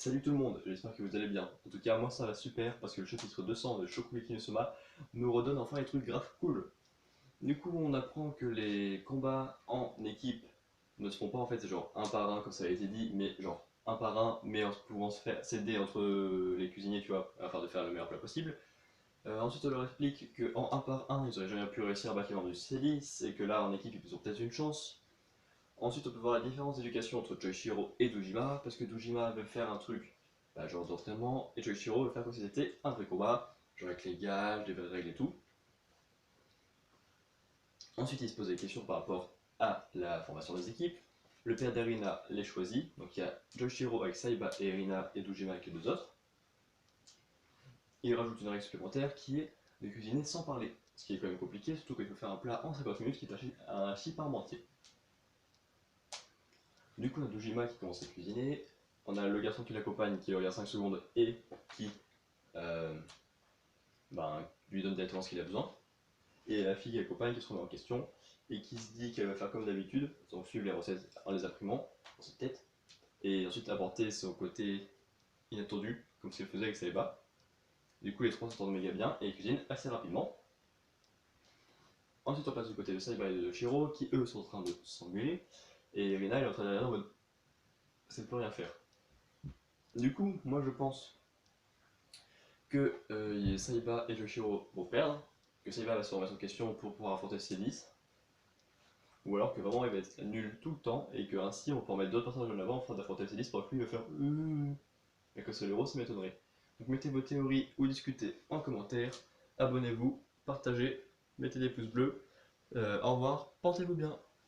Salut tout le monde, j'espère que vous allez bien. En tout cas, moi ça va super parce que le chapitre 200 de Shokugeki no Soma nous redonne enfin des trucs grave cool. Du coup, on apprend que les combats en équipe ne se font pas en fait, c'est genre un par un comme ça a été dit, mais genre un par un, mais en pouvant se faire s'aider entre les cuisiniers, tu vois, afin de faire le meilleur plat possible. Ensuite, on leur explique qu'en un par un, ils auraient jamais pu réussir à battre les membres du Célis, et que là en équipe, ils ont peut-être une chance. Ensuite, on peut voir la différence d'éducation entre Joichiro et Dojima, parce que Dojima veut faire un truc, genre d'entraînement, et Joichiro veut faire comme si c'était un vrai combat, genre avec les gages, des vraies règles et tout. Ensuite, il se pose des questions par rapport à la formation des équipes. Le père d'Erina les choisit, donc il y a Joichiro avec Saiba et Erina et Dojima avec les deux autres. Il rajoute une règle supplémentaire qui est de cuisiner sans parler, ce qui est quand même compliqué, surtout qu'il faut faire un plat en 50 minutes qui est archi parmentier. Du coup, on a Dojima qui commence à cuisiner. On a le garçon qui l'accompagne, qui le regarde 5 secondes et qui euh, lui donne directement ce qu'il a besoin. Et la fille qui l'accompagne qui se remet en question et qui se dit qu'elle va faire comme d'habitude, donc suivre les recettes en les imprimant dans sa tête, et ensuite apporter son côté inattendu, comme ce qu'elle faisait avec Saiba. Du coup, les trois s'entendent méga bien et ils cuisinent assez rapidement. Ensuite, on passe du côté de Saiba et de Shiro qui eux sont en train de s'engueuler. Et Rina elle est en train de regarder en mode c'est plus rien faire. Du coup, moi je pense que Saiba et Joshiro vont perdre, que Saiba va se remettre en question pour pouvoir affronter Célis, ou alors que vraiment il va être nul tout le temps et que ainsi on peut en mettre d'autres personnages en avant afin d'affronter Célis pour que lui il va faire et que ce héros ça m'étonnerait. Donc mettez vos théories ou discutez en commentaire, abonnez-vous, partagez, mettez des pouces bleus. Au revoir, portez-vous bien.